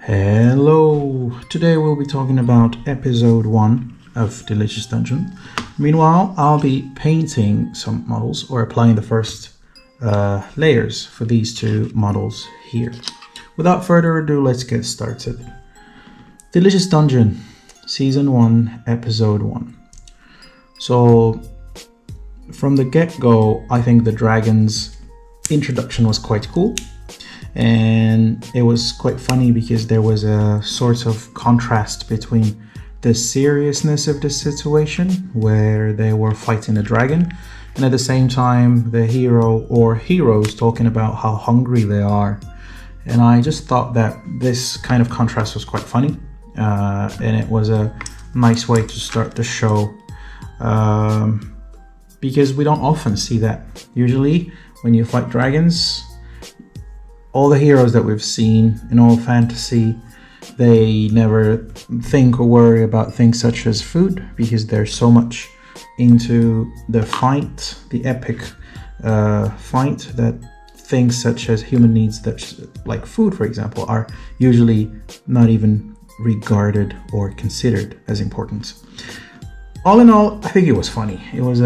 Hello! Today we'll be talking about episode 1 of Delicious Dungeon. Meanwhile, I'll be painting some models or applying the first layers for these two models here. Without further ado, let's get started. Delicious Dungeon, Season 1, Episode 1. So, from the get-go, I think the dragon's introduction was quite cool. And it was quite funny because there was a sort of contrast between the seriousness of the situation where they were fighting a dragon, and at the same time the hero or heroes talking about how hungry they are. And I just thought that this kind of contrast was quite funny, and it was a nice way to start the show, because we don't often see that. Usually when you fight dragons, all the heroes that we've seen in all fantasy, they never think or worry about things such as food because they're so much into the fight, the epic fight, that things such as human needs, that like food, for example, are usually not even regarded or considered as important. All in all, I think it was funny. It was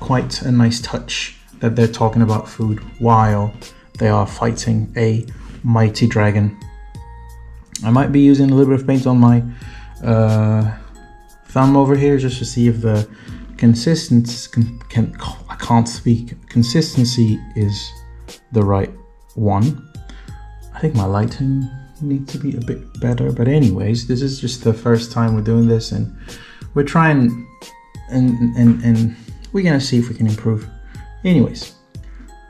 quite a nice touch that they're talking about food while they are fighting a mighty dragon. I might be using a little bit of paint on my thumb over here just to see if the consistency is the right one. I think my lighting needs to be a bit better, but anyways, this is just the first time we're doing this, and we're trying and we're gonna see if we can improve. Anyways,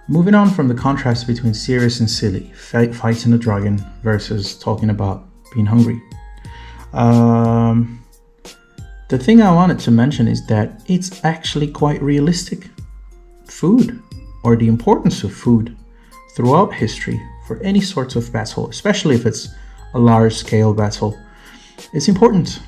moving on from the contrast between serious and silly, fighting a dragon versus talking about being hungry. The thing I wanted to mention is that it's actually quite realistic. Food, or the importance of food throughout history for any sort of battle, especially if it's a large scale battle, it's important.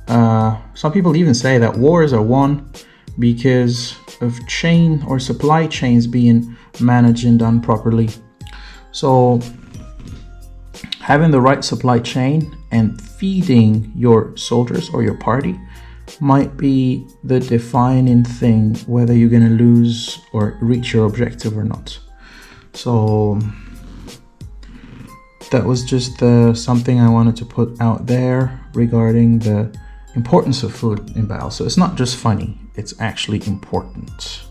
Some people even say that wars are won because of chain or supply chains being managed and done properly. So having the right supply chain and feeding your soldiers or your party might be the defining thing whether you're going to lose or reach your objective or not. So that was just something I wanted to put out there regarding the importance of food in battle. So it's not just funny, it's actually important.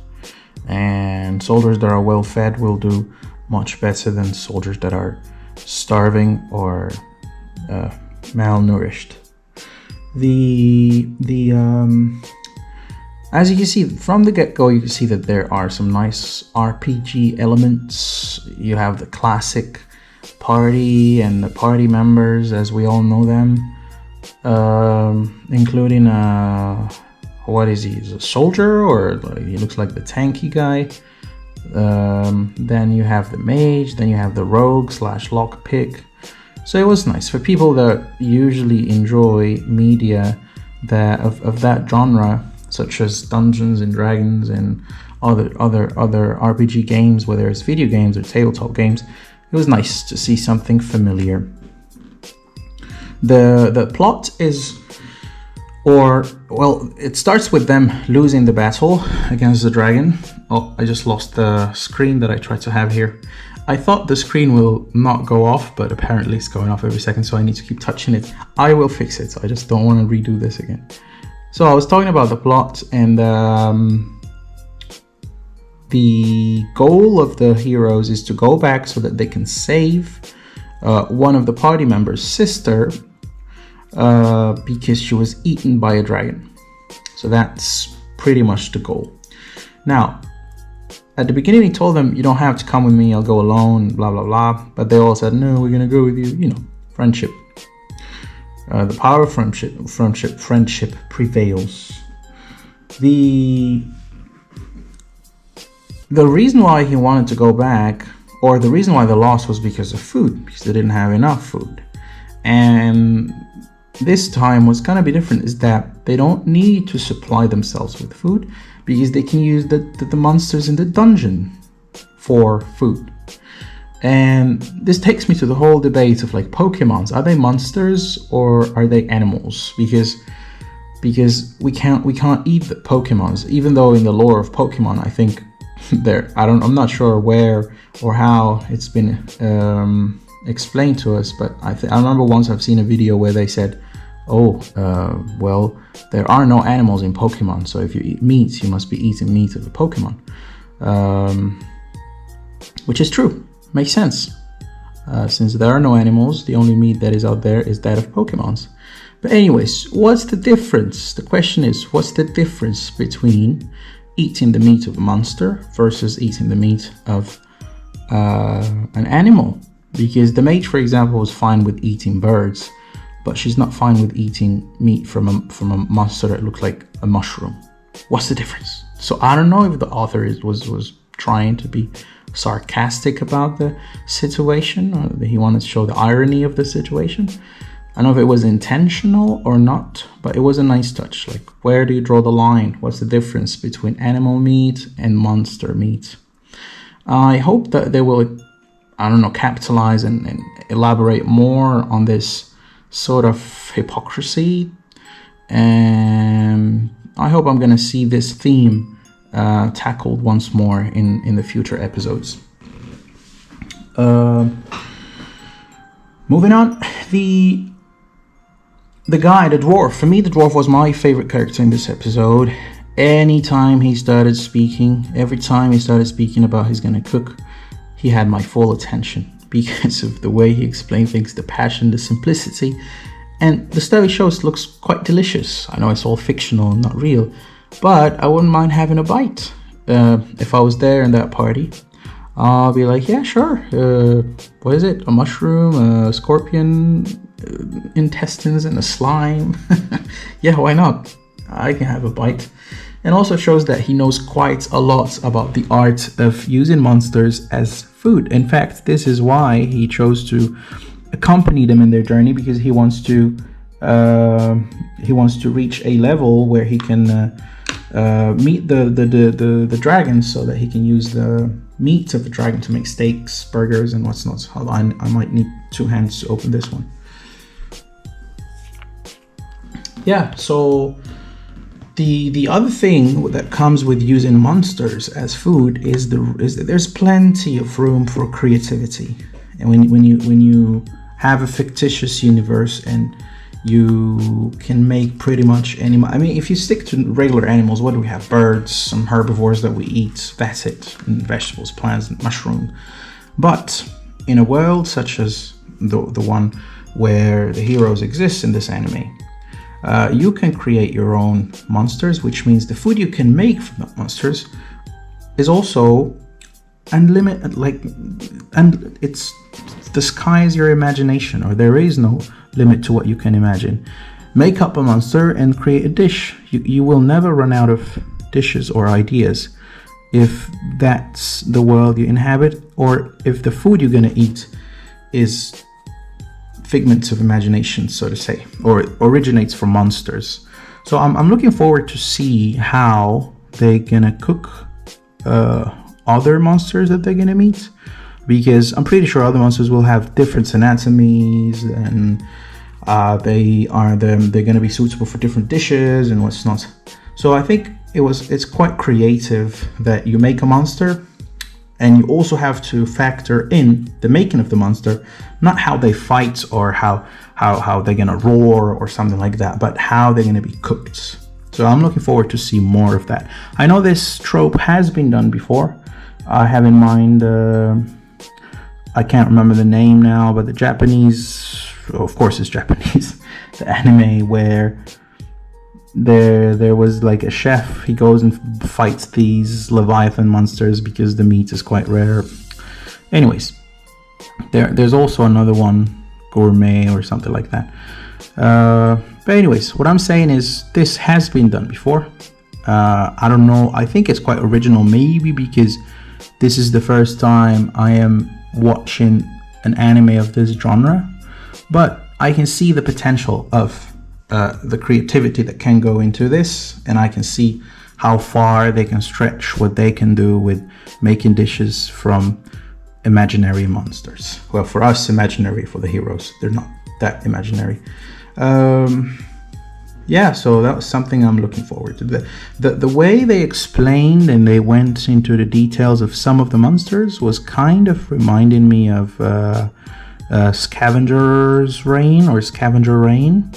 And soldiers that are well fed will do much better than soldiers that are starving or malnourished. As you can see from the get-go, you can see that there are some nice RPG elements. You have the classic party and the party members as we all know them, including what is he? He's a soldier, or he looks like the tanky guy. Then you have the mage, then you have the rogue / lockpick. So it was nice for people that usually enjoy media that of that genre, such as Dungeons and Dragons and other RPG games, whether it's video games or tabletop games. It was nice to see something familiar. The plot is, it starts with them losing the battle against the dragon. Oh, I just lost the screen that I tried to have here. I thought the screen will not go off, but apparently it's going off every second, so I need to keep touching it. I will fix it, so I just don't want to redo this again. So I was talking about the plot, and the goal of the heroes is to go back so that they can save one of the party members' sister, because she was eaten by a dragon. So that's pretty much the goal. Now, at the beginning he told them, you don't have to come with me, I'll go alone, blah blah blah, but they all said, no, we're gonna go with you, friendship. The power of friendship prevails. The reason why he wanted to go back, or the reason why they lost, was because of food, because they didn't have enough food. And this time what's gonna be different is that they don't need to supply themselves with food, because they can use the monsters in the dungeon for food. And this takes me to the whole debate of like Pokemons. Are they monsters or are they animals? Because we can't eat the Pokemons, even though in the lore of Pokemon, I think I'm not sure where or how it's been explained to us, but I remember once I've seen a video where they said, well, there are no animals in Pokemon, so if you eat meat, you must be eating meat of a Pokemon, which is true. Makes sense. Since there are no animals, the only meat that is out there is that of Pokemons. But anyways, what's the difference? The question is, what's the difference between eating the meat of a monster versus eating the meat of an animal? Because the mage, for example, was fine with eating birds, but she's not fine with eating meat from a monster that looks like a mushroom. What's the difference? So I don't know if the author was trying to be sarcastic about the situation, or that he wanted to show the irony of the situation. I don't know if it was intentional or not, but it was a nice touch. Like, where do you draw the line? What's the difference between animal meat and monster meat? I hope that they will, capitalize and elaborate more on this sort of hypocrisy. And I hope I'm going to see this theme tackled once more in the future episodes. Moving on, the guy, the dwarf. For me, the dwarf was my favorite character in this episode. Every time he started speaking about he's gonna cook, he had my full attention because of the way he explained things, the passion, the simplicity, and the stuff he shows looks quite delicious. I know it's all fictional and not real, but I wouldn't mind having a bite. If I was there in that party, I'll be like, yeah, sure. What is it? A mushroom, a scorpion, intestines, and a slime. Yeah, why not? I can have a bite. And also shows that he knows quite a lot about the art of using monsters as food. In fact, this is why he chose to accompany them in their journey, because he wants to reach a level where he can meet the dragons, so that he can use the meat of the dragon to make steaks, burgers, and what's not. Hold on, I might need 2 hands to open this one. Yeah, so the other thing that comes with using monsters as food is that there's plenty of room for creativity. And when you have a fictitious universe and you can make pretty much any... I mean, if you stick to regular animals, what do we have? Birds, some herbivores that we eat, that's it. And vegetables, plants, and mushrooms. But in a world such as the one where the heroes exist in this anime, you can create your own monsters, which means the food you can make from the monsters is also unlimited. And it's the sky is your imagination, or there is no limit to what you can imagine. Make up a monster and create a dish. You will never run out of dishes or ideas if that's the world you inhabit, or if the food you're gonna eat is figments of imagination, so to say, or originates from monsters. So I'm looking forward to see how they're gonna cook other monsters that they're gonna meet, because I'm pretty sure other monsters will have different anatomies, and they're gonna be suitable for different dishes and what's not. So I think it's quite creative that you make a monster, and you also have to factor in the making of the monster, not how they fight or how they're gonna roar or something like that, but how they're gonna be cooked. So I'm looking forward to see more of that. I know this trope has been done before. I have in mind, I can't remember the name now, but the Japanese, of course it's Japanese, the anime where there was like a chef, he goes and fights these leviathan monsters because the meat is quite rare. Anyways, there's also another one, gourmet or something like that. But anyways, what I'm saying is this has been done before. I don't know, I think it's quite original, maybe because this is the first time I am watching an anime of this genre, but I can see the potential of the creativity that can go into this, and I can see how far they can stretch what they can do with making dishes from imaginary monsters. Well, for us, imaginary. For the heroes, they're not that imaginary. Yeah, so that was something I'm looking forward to. The way they explained and they went into the details of some of the monsters was kind of reminding me of Scavenger's Reign or Scavenger Reign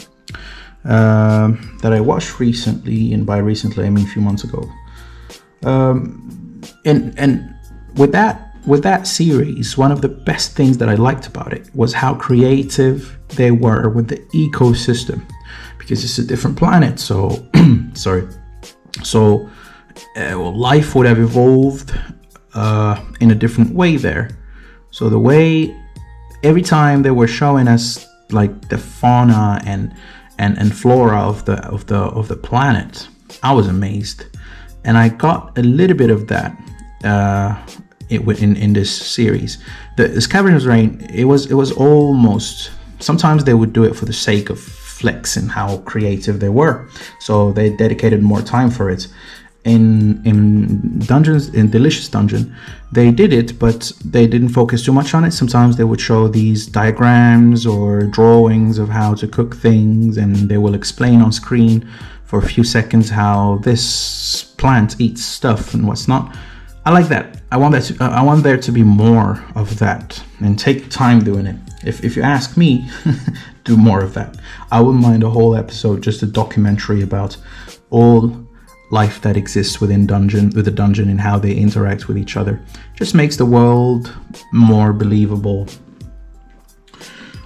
that I watched recently, and by recently I mean a few months ago. And with that series, one of the best things that I liked about it was how creative they were with the ecosystem, because it's a different planet. So, sorry. So, life would have evolved in a different way there. So the way every time they were showing us like the fauna and flora of the planet, I was amazed, and I got a little bit of that in this series. The Scavenger's Reign, it was almost, sometimes they would do it for the sake of flexing how creative they were, so they dedicated more time for it. In Delicious Dungeon, they did it, but they didn't focus too much on it. Sometimes they would show these diagrams or drawings of how to cook things, and they will explain on screen for a few seconds how this plant eats stuff and what's not. I like that. I want there to be more of that, and take time doing it. If you ask me, do more of that. I wouldn't mind a whole episode, just a documentary about all life that exists with the dungeon and how they interact with each other. Just makes the world more believable.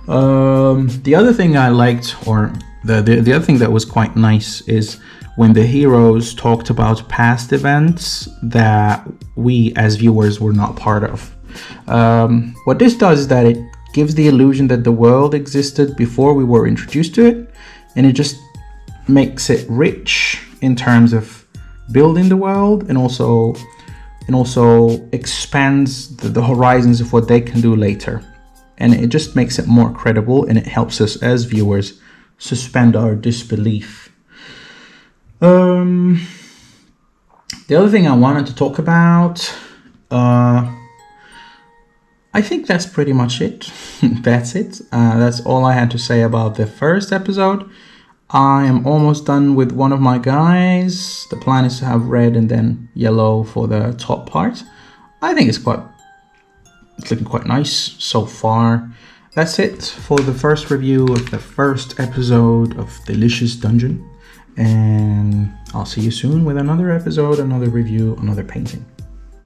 The other thing I liked, or the other thing that was quite nice, is when the heroes talked about past events that we as viewers were not part of. What this does is that it gives the illusion that the world existed before we were introduced to it, and it just makes it rich in terms of building the world, and also expands the horizons of what they can do later, and it just makes it more credible, and it helps us as viewers suspend our disbelief. The other thing I wanted to talk about, I think that's pretty much it. That's it. That's all I had to say about the first episode. I am almost done with one of my guys. The plan is to have red and then yellow for the top part. I think it's looking quite nice so far. That's it for the first review of the first episode of Delicious Dungeon. And I'll see you soon with another episode, another review, another painting.